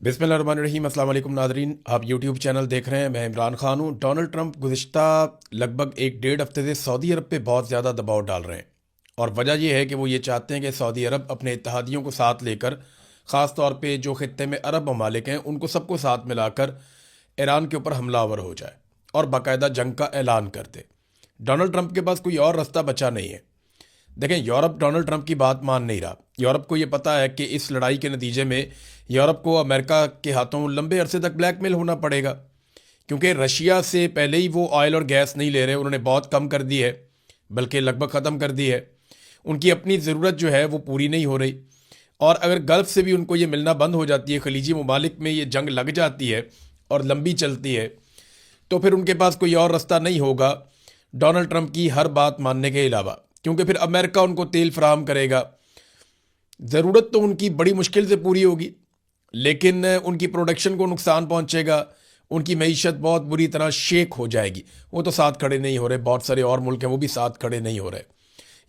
बिस्मिल्लाहिर्रहमानिर्रहीम। अस्सलाम वालेकुम नाज़रीन, आप यूट्यूब चैनल देख रहे हैं। मैं इमरान खान हूँ। डोनाल्ड ट्रंप गुज़िश्ता लगभग एक डेढ़ हफ्ते से सऊदी अरब पे बहुत ज़्यादा दबाव डाल रहे हैं और वजह यह है कि वो ये चाहते हैं कि सऊदी अरब अपने इत्तहादियों को साथ लेकर, ख़ास तौर पे जो खित्ते में अरब ममालिक हैं उनको सबको साथ मिलाकर ईरान के ऊपर हमलावर हो जाए और बाकायदा जंग का ऐलान कर दे। डोनाल्ड ट्रंप के पास कोई और रास्ता बचा नहीं है। देखें, यूरोप डोनाल्ड ट्रंप की बात मान नहीं रहा। यूरोप को ये पता है कि इस लड़ाई के नतीजे में यूरोप को अमेरिका के हाथों लंबे अरसे तक ब्लैकमेल होना पड़ेगा, क्योंकि रशिया से पहले ही वो ऑयल और गैस नहीं ले रहे। उन्होंने बहुत कम कर दी है, बल्कि लगभग ख़त्म कर दी है। उनकी अपनी ज़रूरत जो है वो पूरी नहीं हो रही, और अगर गल्फ़ से भी उनको ये मिलना बंद हो जाती है, खलीजी ममालिक में ये जंग लग जाती है और लंबी चलती है, तो फिर उनके पास कोई और रास्ता नहीं होगा डोनाल्ड ट्रंप की हर बात मानने के अलावा, क्योंकि फिर अमेरिका उनको तेल फराहम करेगा। ज़रूरत तो उनकी बड़ी मुश्किल से पूरी होगी, लेकिन उनकी प्रोडक्शन को नुकसान पहुंचेगा। उनकी मईशत बहुत बुरी तरह शेक हो जाएगी। वो तो साथ खड़े नहीं हो रहे, बहुत सारे और मुल्क हैं वो भी साथ खड़े नहीं हो रहे।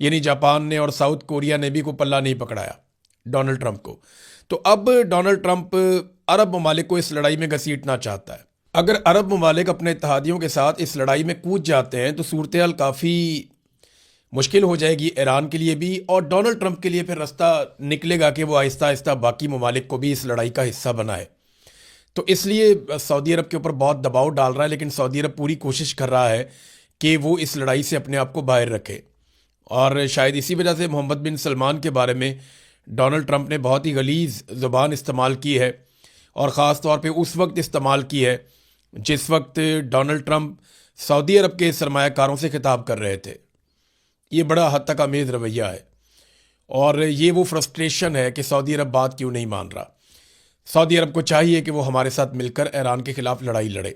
यानी जापान ने और साउथ कोरिया ने भी कोई पल्ला नहीं पकड़ाया डोनाल्ड ट्रंप को। तो अब डोनाल्ड ट्रंप अरब ममालिक को इस लड़ाई में घसीटना चाहता है। अगर अरब ममालिक अपने इत्तहादियों के साथ इस लड़ाई में कूद जाते हैं तो सूरत हाल काफ़ी मुश्किल हो जाएगी ईरान के लिए भी, और डोनाल्ड ट्रंप के लिए फिर रास्ता निकलेगा कि वो आहिस्ता आहिस्ता बाकी ममालिक को भी इस लड़ाई का हिस्सा बनाए। तो इसलिए सऊदी अरब के ऊपर बहुत दबाव डाल रहा है, लेकिन सऊदी अरब पूरी कोशिश कर रहा है कि वो इस लड़ाई से अपने आप को बाहर रखे। और शायद इसी वजह से मोहम्मद बिन सलमान के बारे में डोनाल्ड ट्रंप ने बहुत ही गलीज़ ज़ुबान इस्तेमाल की है, और ख़ास तौर पे उस वक्त इस्तेमाल की है जिस वक्त डोनाल्ड ट्रंप सऊदी अरब के सरमायाकारों से खिताब कर रहे थे। ये बड़ा हद तक आमेज़ रवैया है, और ये वो फ्रस्ट्रेशन है कि सऊदी अरब बात क्यों नहीं मान रहा। सऊदी अरब को चाहिए कि वो हमारे साथ मिलकर ईरान के ख़िलाफ़ लड़ाई लड़े,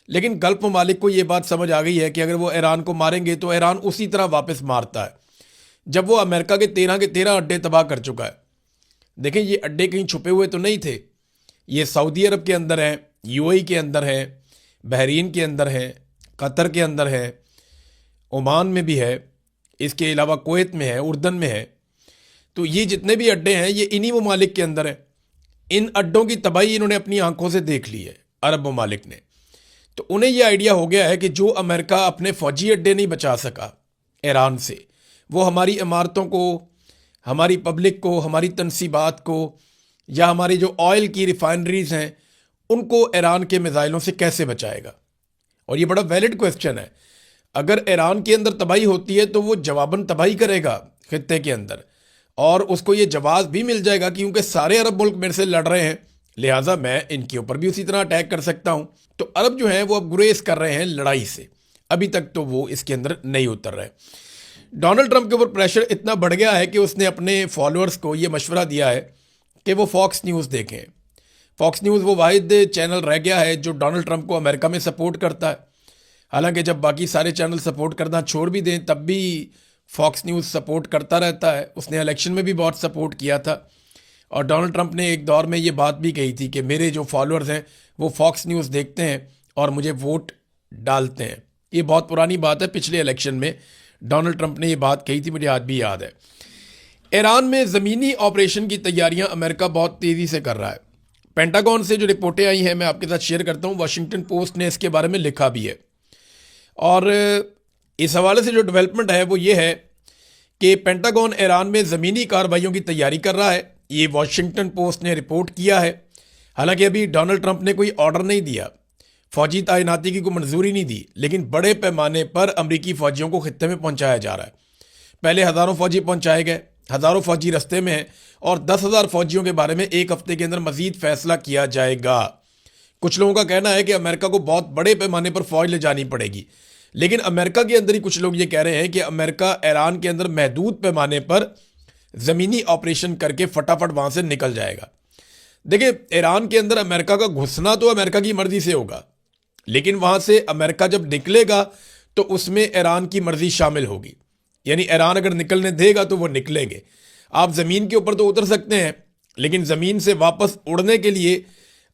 लेकिन गल्फ़ ममालिक को ये बात समझ आ गई है कि अगर वो ईरान को मारेंगे तो ईरान उसी तरह वापस मारता है जब वो अमेरिका के 13 अड्डे तबाह कर चुका है। देखें, ये अड्डे कहीं छुपे हुए तो नहीं थे। ये सऊदी अरब के अंदर हैं, यूएई के अंदर हैं, बहरीन के अंदर हैं, कतर के अंदर है, ओमान में भी है, इसके अलावा कुवैत में है, उर्दन में है। तो ये जितने भी अड्डे हैं ये इन्हीं ममालिक के अंदर हैं। इन अड्डों की तबाही इन्होंने अपनी आंखों से देख ली है अरब ममालिक ने। तो उन्हें यह आइडिया हो गया है कि जो अमेरिका अपने फौजी अड्डे नहीं बचा सका ईरान से, वो हमारी इमारतों को, हमारी पब्लिक को, हमारी तनसीबात को, या हमारी जो ऑयल की रिफाइनरीज हैं उनको ईरान के मिसाइलों से कैसे बचाएगा। और ये बड़ा वैलिड क्वेश्चन है। अगर ईरान के अंदर तबाही होती है तो वो जवाबन तबाही करेगा खित्ते के अंदर, और उसको ये जवाब भी मिल जाएगा क्योंकि सारे अरब मुल्क मेरे से लड़ रहे हैं, लिहाजा मैं इनके ऊपर भी उसी तरह अटैक कर सकता हूँ। तो अरब जो है वो अब गुरेज कर रहे हैं लड़ाई से। अभी तक तो वो इसके अंदर नहीं उतर रहे। डोनाल्ड ट्रंप के ऊपर प्रेशर इतना बढ़ गया है कि उसने अपने फॉलोअर्स को ये मशवरा दिया है कि वो फॉक्स न्यूज़ देखें। फॉक्स न्यूज़ वो वाहिद चैनल रह गया है जो डोनाल्ड ट्रंप को अमेरिका में सपोर्ट करता है। हालांकि जब बाकी सारे चैनल सपोर्ट करना छोड़ भी दें तब भी फॉक्स न्यूज़ सपोर्ट करता रहता है। उसने इलेक्शन में भी बहुत सपोर्ट किया था, और डोनाल्ड ट्रंप ने एक दौर में ये बात भी कही थी कि मेरे जो फॉलोअर्स हैं वो फॉक्स न्यूज़ देखते हैं और मुझे वोट डालते हैं। ये बहुत पुरानी बात है, पिछले इलेक्शन में डोनाल्ड ट्रंप ने ये बात कही थी, मुझे आज भी याद है। ईरान में ज़मीनी ऑपरेशन की तैयारियां अमेरिका बहुत तेज़ी से कर रहा है। पेंटागन से जो रिपोर्टें आई हैं मैं आपके साथ शेयर करता हूँ। वाशिंगटन पोस्ट ने इसके बारे में लिखा भी है, और इस हवाले से जो डेवलपमेंट है वो ये है कि पेंटागन ईरान में ज़मीनी कार्रवाइयों की तैयारी कर रहा है। ये वाशिंगटन पोस्ट ने रिपोर्ट किया है। हालांकि अभी डोनाल्ड ट्रंप ने कोई ऑर्डर नहीं दिया, फौजी तैनाती की कोई मंजूरी नहीं दी, लेकिन बड़े पैमाने पर अमरीकी फ़ौजियों को खित्ते में पहुंचाया जा रहा है। पहले हज़ारों फ़ौजी पहुंचाए गए, हज़ारों फ़ौजी रस्ते में हैं, और 10,000 फ़ौजियों के बारे में एक हफ्ते के अंदर मज़ीद फैसला किया जाएगा। कुछ लोगों का कहना है कि अमेरिका को बहुत बड़े पैमाने पर फ़ौज ले जानी पड़ेगी, लेकिन अमेरिका के अंदर ही कुछ लोग ये कह रहे हैं कि अमेरिका ईरान के अंदर महदूद पैमाने पर ज़मीनी ऑपरेशन करके फटाफट वहाँ से निकल जाएगा। देखिए, ईरान के अंदर अमेरिका का घुसना तो अमेरिका की मर्ज़ी से होगा, लेकिन वहाँ से अमेरिका जब निकलेगा तो उसमें ईरान की मर्ज़ी शामिल होगी। यानी ईरान अगर निकलने देगा तो वो निकलेंगे। आप ज़मीन के ऊपर तो उतर सकते हैं, लेकिन ज़मीन से वापस उड़ने के लिए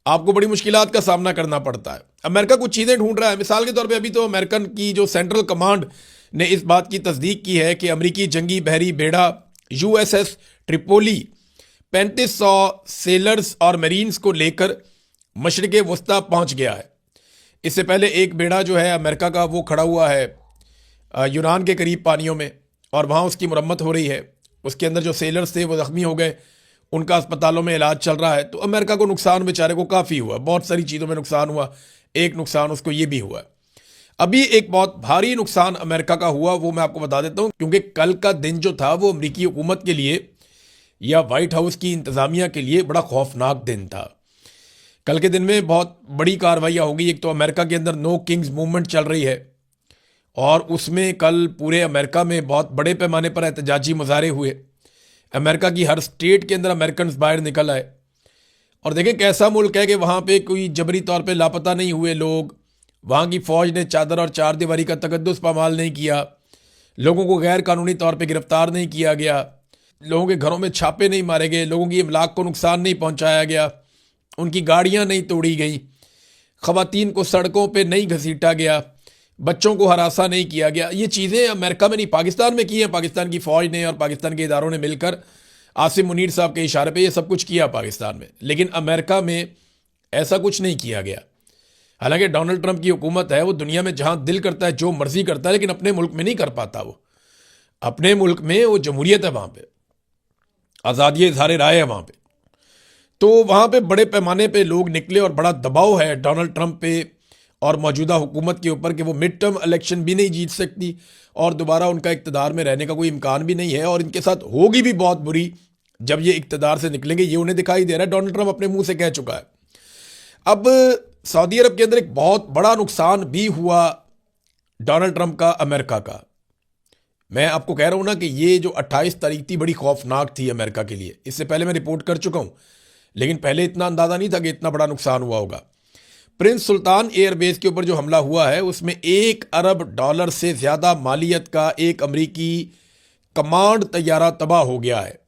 आपको बड़ी मुश्किलात का सामना करना पड़ता है। अमेरिका कुछ चीज़ें ढूंढ रहा है। मिसाल के तौर पे अभी तो अमेरिकन की जो सेंट्रल कमांड ने इस बात की तस्दीक की है कि अमरीकी जंगी बहरी बेड़ा USS ट्रिपोली 3500 सेलर्स और मरीन्स को लेकर मशरिक़ वस्ता पहुंच गया है। इससे पहले एक बेड़ा जो है अमेरिका का वो खड़ा हुआ है यूनान के करीब पानियों में, और वहाँ उसकी मुरम्मत हो रही है। उसके अंदर जो सेलर्स थे वो ज़ख्मी हो गए, उनका अस्पतालों में इलाज चल रहा है। तो अमेरिका को नुकसान बेचारे को काफ़ी हुआ, बहुत सारी चीज़ों में नुकसान हुआ। एक नुकसान उसको ये भी हुआ। अभी एक बहुत भारी नुकसान अमेरिका का हुआ, वो मैं आपको बता देता हूँ, क्योंकि कल का दिन जो था वो अमरीकी हुकूमत के लिए या वाइट हाउस की इंतज़ामिया के लिए बड़ा खौफनाक दिन था। कल के दिन में बहुत बड़ी कार्रवाइयाँ होगी। एक तो अमेरिका के अंदर नो किंग्स मूवमेंट चल रही है, और उसमें कल पूरे अमेरिका में बहुत बड़े पैमाने पर एहतजाजी मुजाहरे हुए। अमेरिका की हर स्टेट के अंदर अमेरिकन बाहर निकल आए, और देखें कैसा मुल्क है कि वहाँ पे कोई जबरी तौर पे लापता नहीं हुए लोग। वहाँ की फ़ौज ने चादर और चार दीवारी का तकद्दुस पामाल नहीं किया, लोगों को गैर कानूनी तौर पे गिरफ्तार नहीं किया गया, लोगों के घरों में छापे नहीं मारे गए, लोगों की इमलाक को नुकसान नहीं पहुँचाया गया, उनकी गाड़ियाँ नहीं तोड़ी गई, ख़वातीन को सड़कों पर नहीं घसीटा गया, बच्चों को हरासा नहीं किया गया। ये चीज़ें अमेरिका में नहीं, पाकिस्तान में की हैं। पाकिस्तान की फ़ौज ने और पाकिस्तान के इदारों ने मिलकर आसिम मुनीर साहब के इशारे पे ये सब कुछ किया पाकिस्तान में, लेकिन अमेरिका में ऐसा कुछ नहीं किया गया। हालांकि डोनाल्ड ट्रंप की हुकूमत है, वो दुनिया में जहां दिल करता है जो मर्जी करता है, लेकिन अपने मुल्क में नहीं कर पाता। वो अपने मुल्क में वो जमहूरियत है, वहां पे आज़ादी इज़हार राय है वहां पे। तो वहां पे बड़े पैमाने पे लोग निकले और बड़ा दबाव है डोनाल्ड ट्रंप पे और मौजूदा हुकूमत के ऊपर कि वो मिड टर्म इलेक्शन भी नहीं जीत सकती और दोबारा उनका इक़्तिदार में रहने का कोई इम्कान भी नहीं है, और इनके साथ होगी भी बहुत बुरी जब ये इक़्तिदार से निकलेंगे। ये उन्हें दिखाई दे रहा है, डोनाल्ड ट्रंप अपने मुंह से कह चुका है। अब सऊदी अरब के अंदर एक बहुत बड़ा नुकसान भी हुआ डोनाल्ड ट्रंप का, अमेरिका का। मैं आपको कह रहा हूं ना कि ये जो 28 तारीख थी बड़ी खौफनाक थी अमेरिका के लिए। इससे पहले मैं रिपोर्ट कर चुका हूं, लेकिन पहले इतना अंदाजा नहीं था कि इतना बड़ा नुकसान हुआ होगा। प्रिंस सुल्तान एयरबेस के ऊपर जो हमला हुआ है उसमें $1 अरब से ज्यादा मालियत का एक अमरीकी कमांड तैयारा तबाह हो गया है,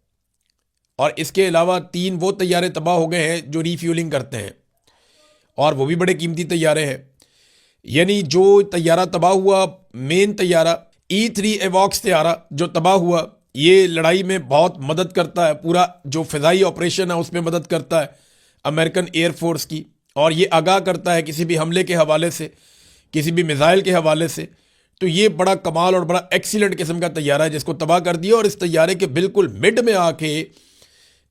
और इसके अलावा 3 वो तैयारे तबाह हो गए हैं जो रीफ्यूलिंग करते हैं, और वो भी बड़े कीमती तैयारे हैं। यानी जो तैयारा तबाह हुआ, मेन तैयारा E3 एवॉक्स तैयारा जो तबाह हुआ, ये लड़ाई में बहुत मदद करता है, पूरा जो फ़िज़ाई ऑपरेशन है उसमें मदद करता है अमेरिकन एयरफोर्स की, और ये आगाह करता है किसी भी हमले के हवाले से, किसी भी मिसाइल के हवाले से। तो ये बड़ा कमाल और बड़ा एक्सीलेंट किस्म का तैयारा है जिसको तबाह कर दिया, और इस तैयारे के बिल्कुल मिड में आके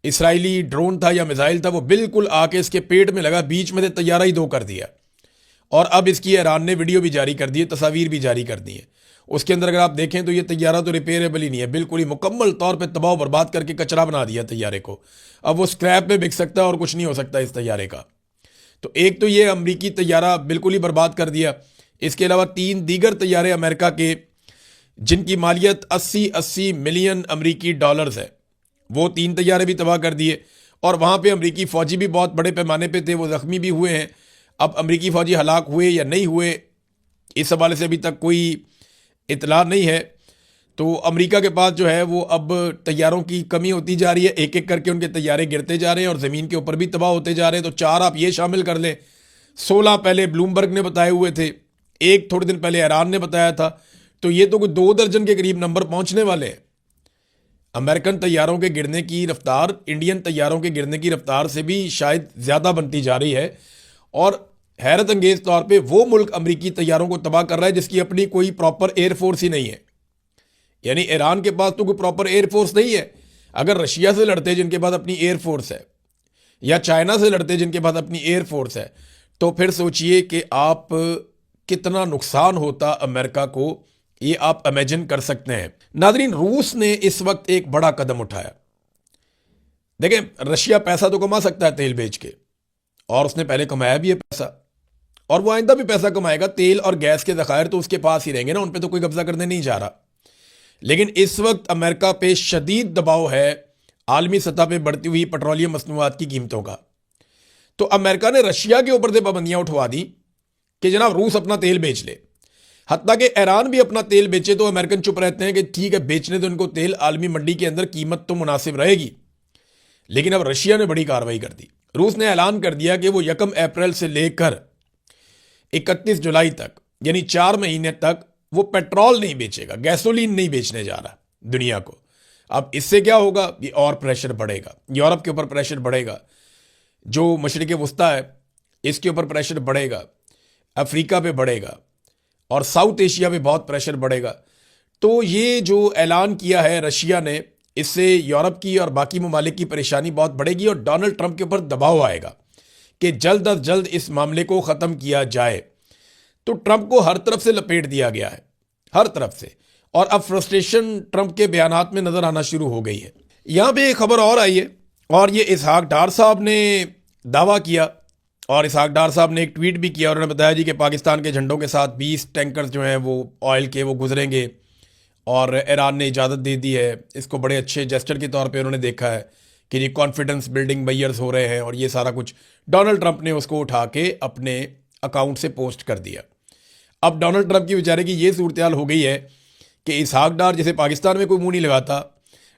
इसराइली ड्रोन था या मिसाइल था, वो बिल्कुल आके इसके पेट में लगा, बीच में से तैयारा ही दो कर दिया। और अब इसकी ईरान ने वीडियो भी जारी कर दी है, तस्वीर भी जारी कर दी है। उसके अंदर अगर आप देखें तो ये तैयारा तो रिपेयरेबल ही नहीं है, बिल्कुल ही मुकम्मल तौर पे तबाह बर्बाद करके कचरा बना दिया तैयारे को। अब वो स्क्रैप में बिक सकता है और कुछ नहीं हो सकता इस तैयारे का। तो एक तो ये अमरीकी तैयारा बिल्कुल ही बर्बाद कर दिया। इसके अलावा 3 दीगर तैयारे अमेरिका के जिनकी मालियत 80 मिलियन अमरीकी डॉलर्स है, वो 3 तैयारे भी तबाह कर दिए। और वहाँ पे अमरीकी फ़ौजी भी बहुत बड़े पैमाने पे थे, वो ज़ख्मी भी हुए हैं। अब अमरीकी फ़ौजी हलाक हुए या नहीं हुए इस हवाले से अभी तक कोई इतला नहीं है। तो अमेरिका के पास जो है वो अब तैयारों की कमी होती जा रही है, एक एक करके उनके तैयारे गिरते जा रहे हैं और ज़मीन के ऊपर भी तबाह होते जा रहे हैं। तो 4 आप ये शामिल कर लें, 16 पहले ब्लूमबर्ग ने बताए हुए थे, एक थोड़े दिन पहले ईरान ने बताया था, तो ये तो कोई 2 दर्जन के करीब नंबर पहुंचने वाले हैं। अमेरिकन तैयारों के गिरने की रफ्तार इंडियन तैयारों के गिरने की रफ्तार से भी शायद ज़्यादा बनती जा रही है, और हैरत अंगेज तौर पे वो मुल्क अमरीकी तैयारों को तबाह कर रहा है जिसकी अपनी कोई प्रॉपर एयरफोर्स ही नहीं है। यानी ईरान के पास तो कोई प्रॉपर एयरफोर्स नहीं है। अगर रशिया से लड़ते जिनके पास अपनी एयरफोर्स है, या चाइना से लड़ते जिनके पास अपनी एयरफोर्स है, तो फिर सोचिए कि आप कितना नुकसान होता अमेरिका को, ये आप इमेजिन कर सकते हैं। नादरीन, रूस ने इस वक्त एक बड़ा कदम उठाया। देखें, रशिया पैसा तो कमा सकता है तेल बेच के, और उसने पहले कमाया भी है पैसा, और वो आइंदा भी पैसा कमाएगा। तेल और गैस के ज़खायर तो उसके पास ही रहेंगे ना, उन पे तो कोई कब्जा करने नहीं जा रहा। लेकिन इस वक्त अमेरिका पे शदीद दबाव है आलमी सतह पे बढ़ती हुई पेट्रोलियम मसनूआत की कीमतों का। तो अमेरिका ने रशिया के ऊपर से पाबंदियां उठवा दी कि जनाब रूस अपना तेल बेच ले। हत्ता कि ईरान भी अपना तेल बेचे तो अमेरिकन चुप रहते हैं कि ठीक है, बेचने तो उनको तेल, आलमी मंडी के अंदर कीमत तो मुनासिब रहेगी। लेकिन अब रशिया ने बड़ी कार्रवाई कर दी। रूस ने ऐलान कर दिया कि वो 1 अप्रैल से लेकर 31 जुलाई तक, यानी 4 महीने तक वो पेट्रोल नहीं बेचेगा, गैसोलीन नहीं बेचने जा रहा दुनिया को। अब इससे क्या होगा, ये और प्रेशर बढ़ेगा, यूरोप के ऊपर प्रेशर बढ़ेगा, जो मशरिक़ वस्ता है इसके ऊपर प्रेशर बढ़ेगा, अफ्रीका पे बढ़ेगा और साउथ एशिया पे बहुत प्रेशर बढ़ेगा। तो ये जो ऐलान किया है रशिया ने, इससे यूरोप की और बाकी ममालिक की परेशानी बहुत बढ़ेगी और डोनाल्ड ट्रंप के ऊपर दबाव आएगा कि जल्द अज जल्द इस मामले को ख़त्म किया जाए। तो ट्रंप को हर तरफ से लपेट दिया गया है, हर तरफ से, और अब फ्रस्ट्रेशन ट्रंप के बयानात में नज़र आना शुरू हो गई है। यहाँ पे एक खबर और आई है और ये इसहाक डार साहब ने दावा किया और इसहाक डार साहब ने एक ट्वीट भी किया। उन्होंने बताया जी कि पाकिस्तान के झंडों के साथ 20 टैंकर जो हैं वो ऑयल के वो गुजरेंगे और ईरान ने इजाज़त दे दी है। इसको बड़े अच्छे जेस्चर के तौर पे उन्होंने देखा है कि ये कॉन्फिडेंस बिल्डिंग मेजर्स हो रहे हैं और ये सारा कुछ डोनाल्ड ट्रंप ने उसको उठा के अपने अकाउंट से पोस्ट कर दिया। अब डोनाल्ड ट्रंप की बेचारे की ये सूरत हाल हो गई है कि इसहाक डार जैसे पाकिस्तान में कोई मुंह नहीं लगाता,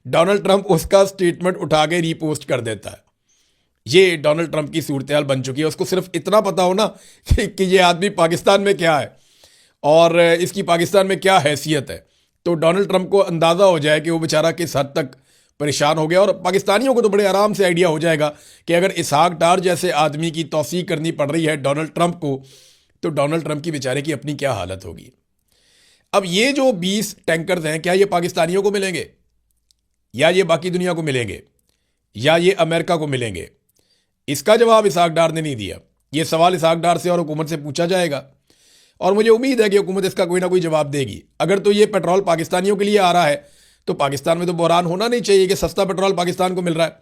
डोनाल्ड ट्रंप उसका स्टेटमेंट उठा के रीपोस्ट कर देता है। ये डोनाल्ड ट्रंप की सूरत हाल बन चुकी है। उसको सिर्फ इतना पता हो ना कि ये आदमी पाकिस्तान में क्या है और इसकी पाकिस्तान में क्या हैसियत है, तो डोनाल्ड ट्रंप को अंदाज़ा हो जाए कि वो बेचारा किस हद तक परेशान हो गया। और पाकिस्तानियों को तो बड़े आराम से आइडिया हो जाएगा कि अगर इसहाक डार जैसे आदमी की तौसीक करनी पड़ रही है डोनाल्ड ट्रंप को, तो डोनाल्ड ट्रंप की बेचारे की अपनी क्या हालत होगी। अब ये जो 20 टैंकर्स हैं, क्या ये पाकिस्तानियों को मिलेंगे या ये बाकी दुनिया को मिलेंगे या ये अमेरिका को मिलेंगे? इसका जवाब इसहाक डार ने नहीं दिया। ये सवाल इसहाक डार से और हुकूमत से पूछा जाएगा और मुझे उम्मीद है कि हुकूमत इसका कोई ना कोई जवाब देगी। अगर तो ये पेट्रोल पाकिस्तानियों के लिए आ रहा है तो पाकिस्तान में तो बहरान होना नहीं चाहिए कि सस्ता पेट्रोल पाकिस्तान को मिल रहा है।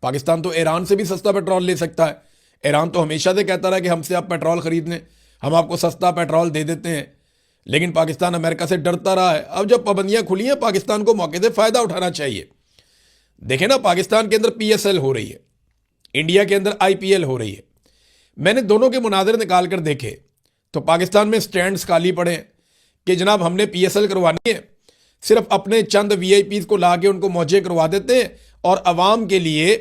पाकिस्तान तो ईरान से भी सस्ता पेट्रोल ले सकता है। ईरान तो हमेशा से कहता रहा कि हमसे आप पेट्रोल खरीद लें, हम आपको सस्ता पेट्रोल दे देते हैं, लेकिन पाकिस्तान अमेरिका से डरता रहा है। अब जब पाबंदियां खुली हैं, पाकिस्तान को मौके से फ़ायदा उठाना चाहिए। देखें ना, पाकिस्तान के अंदर PSL हो रही है, इंडिया के अंदर IPL हो रही है। मैंने दोनों के मुनाज़रे निकाल कर देखे तो पाकिस्तान में स्टैंड्स खाली पड़े हैं कि जनाब हमने PSL करवानी है, सिर्फ अपने चंद VIPs को ला के उनको मौजे करवा देते हैं और अवाम के लिए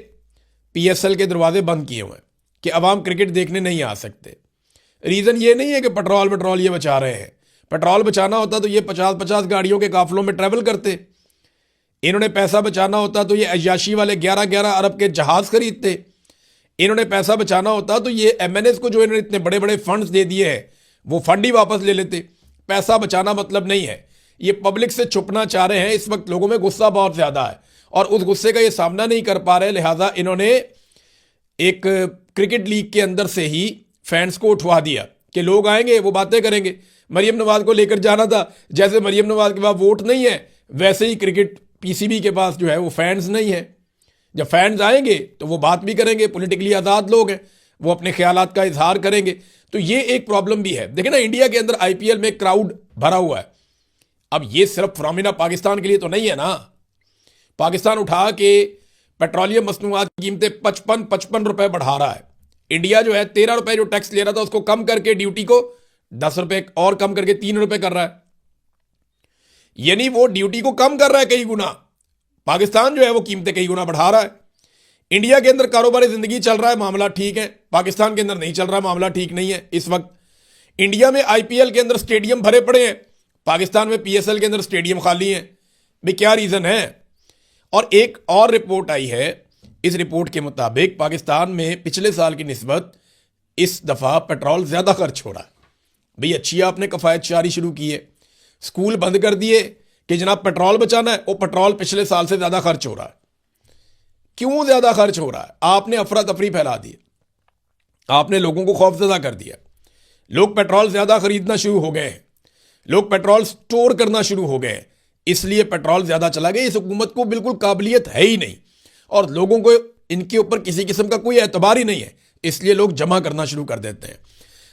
PSL के दरवाजे बंद किए हुए हैं कि अवाम क्रिकेट देखने नहीं आ सकते। रीज़न ये नहीं है कि पेट्रोल ये बचा रहे हैं। पेट्रोल बचाना होता तो ये 50-50 गाड़ियों के काफिलों में ट्रैवल करते। इन्होंने पैसा बचाना होता तो ये अय्याशी वाले 11-11 अरब के जहाज़ खरीदते। इन्होंने पैसा बचाना होता तो ये MNS को जो इन्होंने इतने बड़े बड़े फंड्स दे दिए हैं वो फंड ही वापस ले लेते। पैसा बचाना मतलब नहीं है, ये पब्लिक से छुपना चाह रहे हैं। इस वक्त लोगों में गुस्सा बहुत ज़्यादा है और उस गुस्से का ये सामना नहीं कर पा रहे, लिहाजा इन्होंने एक क्रिकेट लीग के अंदर से ही फैंस को उठवा दिया कि लोग आएंगे वो बातें करेंगे। मरियम नवाज को लेकर जाना था, जैसे मरियम नवाज के पास वोट नहीं है वैसे ही क्रिकेट PCB के पास जो है वो फैंस नहीं है। जब फैंस आएंगे तो वो बात भी करेंगे, पॉलिटिकली आज़ाद लोग हैं, वो अपने ख्यालात का इजहार करेंगे। तो ये एक प्रॉब्लम भी है। देखिए ना, इंडिया के अंदर IPL में क्राउड भरा हुआ है। अब ये सिर्फ फ्रामिना पाकिस्तान के लिए तो नहीं है ना। पाकिस्तान उठा के पेट्रोलियम मसनूआत की कीमतें 55 रुपए बढ़ा रहा है। इंडिया जो है 13 रुपए जो टैक्स ले रहा था उसको कम करके ड्यूटी को 10 रुपए और कम करके 3 रुपए कर रहा है। यानी वो ड्यूटी को कम कर रहा है कई गुना, पाकिस्तान जो है वो कीमतें कई गुना बढ़ा रहा है। इंडिया के अंदर कारोबारी जिंदगी चल रहा है, मामला ठीक है, पाकिस्तान के अंदर नहीं चल रहा, मामला ठीक नहीं है। इस वक्त इंडिया में IPL के अंदर स्टेडियम भरे पड़े हैं, पाकिस्तान में PSL के अंदर स्टेडियम खाली हैं। भाई क्या रीज़न है? और एक और रिपोर्ट आई है, इस रिपोर्ट के मुताबिक पाकिस्तान में पिछले साल की निस्बत इस दफ़ा पेट्रोल ज़्यादा खर्च हो रहा है। भाई अच्छी आपने कफ़ायत जारी शुरू की है, स्कूल बंद कर दिए कि जनाब पेट्रोल बचाना है, वो पेट्रोल पिछले साल से ज़्यादा खर्च हो रहा है। क्यों ज़्यादा खर्च हो रहा है? आपने अफरा तफरी फैला दी, आपने लोगों को खौफजदा कर दिया। लोग पेट्रोल ज़्यादा खरीदना शुरू हो गए हैं, लोग पेट्रोल स्टोर करना शुरू हो गए हैं, इसलिए पेट्रोल ज़्यादा चला गया। इस हुकूमत को बिल्कुल काबिलियत है ही नहीं और लोगों को इनके ऊपर किसी किस्म का कोई एतबार ही नहीं है, इसलिए लोग जमा करना शुरू कर देते हैं।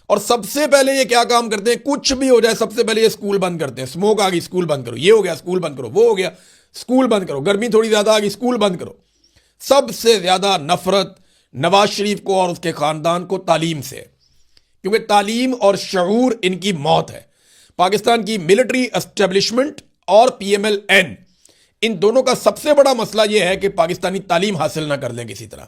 और सबसे पहले ये क्या काम करते हैं, कुछ भी हो जाए सबसे पहले ये स्कूल बंद करते हैं। स्मोक आ गई, स्कूल बंद करो, ये हो गया स्कूल बंद करो, वो हो गया स्कूल बंद करो, गर्मी थोड़ी ज़्यादा आ गई स्कूल बंद करो। सबसे ज़्यादा नफरत नवाज शरीफ को और उसके ख़ानदान को तालीम से है, क्योंकि तालीम और शऊर इनकी मौत है। पाकिस्तान की मिलिट्री एस्टेब्लिशमेंट और PMLN, इन दोनों का सबसे बड़ा मसला यह है कि पाकिस्तानी तालीम हासिल ना कर लें किसी तरह।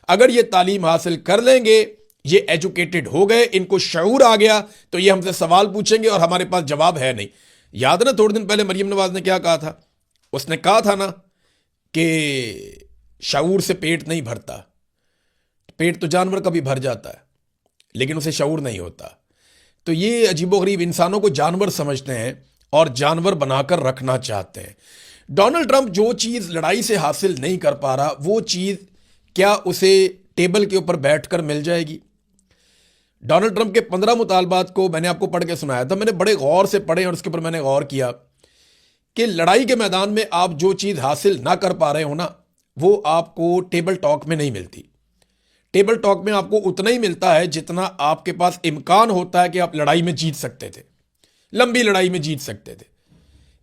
अगर ये तालीम हासिल कर लेंगे, ये एजुकेटेड हो गए, इनको शऊर आ गया, तो ये हमसे सवाल पूछेंगे और हमारे पास जवाब है नहीं। याद ना थोड़े दिन पहले मरियम नवाज ने क्या कहा था? उसने कहा था ना कि शऊर से पेट नहीं भरता। पेट तो जानवर का भी भर जाता है, लेकिन उसे शऊर नहीं होता। तो ये अजीबोगरीब, इंसानों को जानवर समझते हैं और जानवर बनाकर रखना चाहते हैं। डोनाल्ड ट्रंप जो चीज़ लड़ाई से हासिल नहीं कर पा रहा, वो चीज़ क्या उसे टेबल के ऊपर बैठकर मिल जाएगी? डोनाल्ड ट्रंप के 15 मुतालबात को मैंने आपको पढ़ के सुनाया था। मैंने बड़े गौर से पढ़े और उसके ऊपर मैंने गौर किया कि लड़ाई के मैदान में आप जो चीज़ हासिल ना कर पा रहे हो ना, वो आपको टेबल टॉक में नहीं मिलती। टेबल टॉक में आपको उतना ही मिलता है जितना आपके पास इम्कान होता है कि आप लड़ाई में जीत सकते थे, लंबी लड़ाई में जीत सकते थे।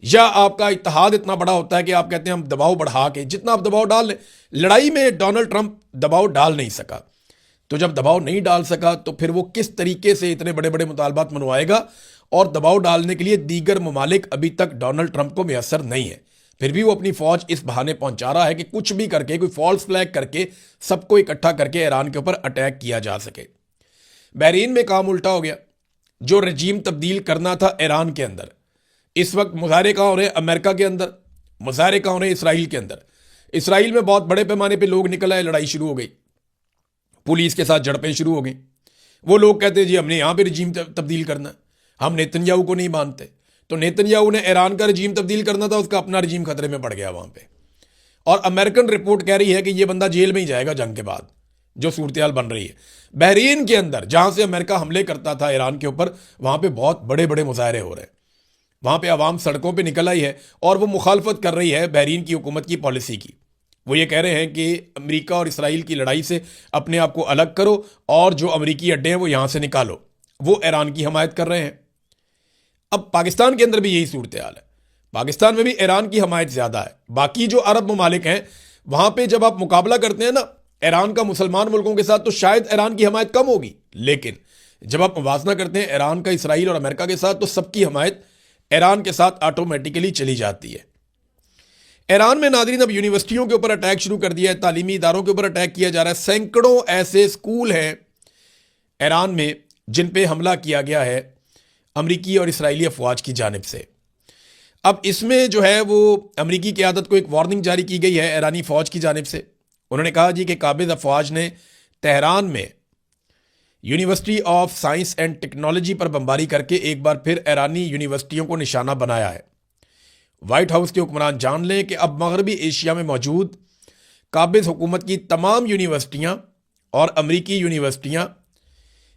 या आपका इत्तेहाद इतना बड़ा होता है कि आप कहते हैं हम दबाव बढ़ा के, जितना आप दबाव डाल लें। लड़ाई में डोनाल्ड ट्रंप दबाव डाल नहीं सका। तो जब दबाव नहीं डाल सका तो फिर वो किस तरीके से इतने बड़े बड़े मुतालबात मनवाएगा? और दबाव डालने के लिए दीगर ममालिक अभी तक डोनाल्ड ट्रंप को मैसर नहीं है। फिर भी वो अपनी फौज इस बहाने पहुंचा रहा है कि कुछ भी करके, कोई फॉल्स फ्लैग करके, सबको इकट्ठा करके ईरान के ऊपर अटैक किया जा सके। बहरीन में काम उल्टा हो गया। जो रजीम तब्दील करना था ईरान के अंदर, इस वक्त मुजाहरे कहाँ हो रहे हैं? अमेरिका के अंदर। मुजाहरे कहाँ हो रहे हैं? इसराइल के अंदर। इसराइल में बहुत बड़े पैमाने पर लोग निकल आए, लड़ाई शुरू हो गई, पुलिस के साथ झड़पें शुरू हो गई। वो लोग कहते हैं जी हमने यहां पे रजीम तब्दील करना, हम नेतन्याहू को नहीं मानते। तो नेतन्याहू ने ईरान का रजीम तब्दील करना था, उसका अपना रजीम खतरे में पड़ गया वहां पे। और अमेरिकन रिपोर्ट कह रही है कि ये बंदा जेल में ही जाएगा जंग के बाद, जो सूरत हाल बन रही है। बहरीन के अंदर जहां से अमेरिका हमले करता था ईरान के ऊपर, वहां पे बहुत बड़े बड़े मुजाहरे हो रहे हैं। वहां पे आवाम सड़कों पे निकल आई है और वो मुखालफत कर रही है बहरीन की हुकूमत की पॉलिसी की। वो ये कह रहे हैं कि अमेरिका और इसराइल की लड़ाई से अपने आप को अलग करो और जो अमेरिकी अड्डे हैं वो यहां से निकालो। वो ईरान की हमायत कर रहे हैं। अब पाकिस्तान के अंदर भी यही सूरत हाल है। पाकिस्तान में भी ईरान की हमायत ज्यादा है। बाकी जो अरब ममालिक हैं, वहां पे जब आप मुकाबला करते हैं ना ईरान का मुसलमान मुल्कों के साथ, तो शायद ईरान की हमायत कम होगी। लेकिन जब आप मुवाजना करते हैं ईरान का इसराइल और अमेरिका के साथ, तो सबकी हमायत ईरान के साथ ऑटोमेटिकली चली जाती है। ईरान में नादरीन अब यूनिवर्सिटियों के ऊपर अटैक शुरू कर दिया है, तालीमी इदारों के ऊपर अटैक किया जा रहा है। सैकड़ों ऐसे स्कूल हैं ईरान में जिन पे हमला किया गया है अमरीकी और इसराइली अफवाज की जानिब से। अब इसमें जो है वो अमरीकी क़यादत को एक वार्निंग जारी की गई है ईरानी फ़ौज की जानिब से। उन्होंने कहा जी कि काबिज़ अफवाज ने तेहरान में university of science and technology पर बमबारी करके एक बार फिर ईरानी यूनिवर्सिटियों को निशाना बनाया है। व्हाइट हाउस के हुक्मरान जान लें कि अब मगरबी एशिया में मौजूद काबिज़ हुकूमत की तमाम यूनिवर्सिटियां और अमरीकी यूनिवर्सिटियां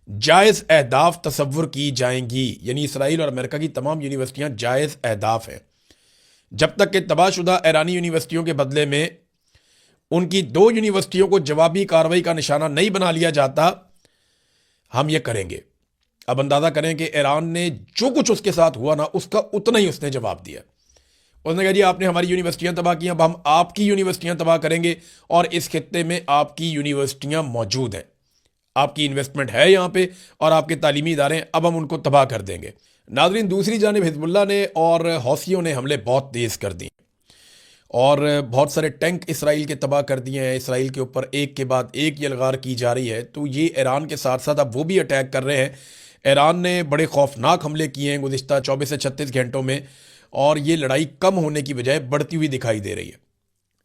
जायज़ अहदाफ तसव्वुर की जाएंगी। यानी इसराइल और अमेरिका की तमाम यूनिवर्सिटियां जायज़ अहदाफ हैं। जब तक कि तबाहशुदा ईरानी यूनिवर्सिटियों के बदले में उनकी 2 यूनिवर्सिटियों को जवाबी कार्रवाई का निशाना नहीं बना लिया जाता, हम ये करेंगे। अब अंदाज़ा करें कि ईरान ने जो कुछ उसके साथ हुआ ना, उसका उतना ही उसने जवाब दिया। उसने कहा जी आपने हमारी यूनिवर्सिटियां तबाह की, अब हम आपकी यूनिवर्सिटियां तबाह करेंगे और इस खित्ते में आपकी यूनिवर्सिटियां मौजूद हैं, आपकी इन्वेस्टमेंट है यहाँ पे और आपके तालीमी इदारे, अब हम उनको तबाह कर देंगे। नाज़रीन, दूसरी जानिब हिजबुल्लाह ने और हौसियों ने हमले बहुत तेज़ कर दिए और बहुत सारे टैंक इसराइल के तबाह कर दिए हैं। इसराइल के ऊपर एक के बाद एक यलगार की जा रही है। तो ये ईरान के साथ साथ अब वो भी अटैक कर रहे हैं। ईरान ने बड़े खौफनाक हमले किए हैं गुज़िश्ता 24 से 36 घंटों में, और ये लड़ाई कम होने की बजाय बढ़ती हुई दिखाई दे रही है।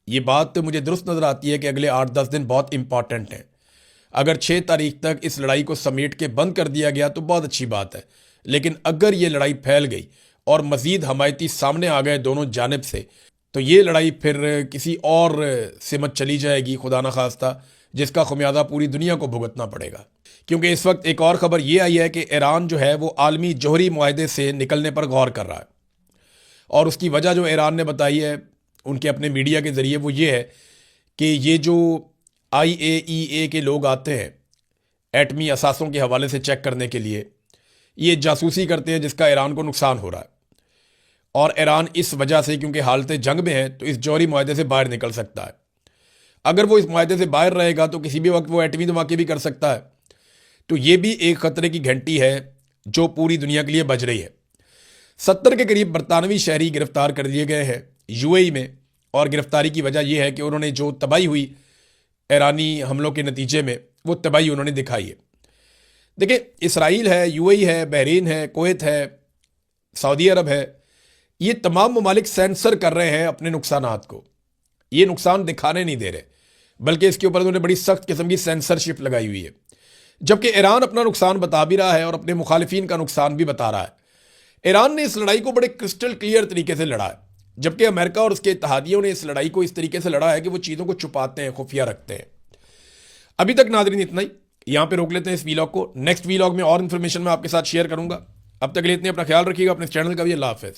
ये बात तो मुझे दुरुस्त नज़र आती है कि अगले 8-10 दिन बहुत इंपॉर्टेंट हैं। अगर 6 तारीख तक इस लड़ाई को समेट के बंद कर दिया गया तो बहुत अच्छी बात है। लेकिन अगर ये लड़ाई फैल गई और मज़ीद हमायती सामने आ गए दोनों जानिब से, तो ये लड़ाई फिर किसी और सिमत चली जाएगी, खुदा न खास्ता, जिसका खुमियाजा पूरी दुनिया को भुगतना पड़ेगा। क्योंकि इस वक्त एक और ख़बर ये आई है कि ईरान जो है वो आलमी जौहरी मुआहदे से निकलने पर गौर कर रहा है। और उसकी वजह जो ईरान ने बताई है उनके अपने मीडिया के ज़रिए, वो ये है कि ये जो IAEA के लोग आते हैं एटमी असासों के हवाले से चेक करने के लिए, ये जासूसी करते हैं जिसका ईरान को नुकसान हो रहा है। और ईरान इस वजह से, क्योंकि हालत जंग में है, तो इस जौहरी मुआहदे से बाहर निकल सकता है। अगर वो इस मुआहदे से बाहर रहेगा तो किसी भी वक्त वो एटमी धमाके भी कर सकता है। तो ये भी एक ख़तरे की घंटी है जो पूरी दुनिया के लिए बज रही है। 70 के करीब बरतानवी शहरी गिरफ्तार कर दिए गए हैं UAE में, और गिरफ्तारी की वजह यह है कि उन्होंने जो तबाही हुई ईरानी हमलों के नतीजे में, वो तबाही उन्होंने दिखाई है। देखिए, इसराइल है, UAE है, बहरीन है, कुवैत है, सऊदी अरब है, ये तमाम ममालिक सेंसर कर रहे हैं अपने नुकसानात को। ये नुकसान दिखाने नहीं दे रहे, बल्कि इसके ऊपर उन्होंने बड़ी सख्त किस्म की सेंसरशिप लगाई हुई है। जबकि ईरान अपना नुकसान बता भी रहा है और अपने मुखालिफिन का नुकसान भी बता रहा है। ईरान ने इस लड़ाई को बड़े क्रिस्टल क्लियर तरीके से लड़ा है, जबकि अमेरिका और उसके इत्तेहादियों ने इस लड़ाई को इस तरीके से लड़ा है कि वो चीज़ों को छुपाते हैं, खुफिया रखते हैं। अभी तक नाज़रीन इतना ही, यहाँ पे रोक लेते हैं इस वीलॉग को। नेक्स्ट वीलॉग में और इन्फॉर्मेशन मैं आपके साथ शेयर करूंगा। अब तक के लिए इतने, अपना ख्याल रखिएगा, अपने चैनल का भी। अल्लाह हाफ़िज़।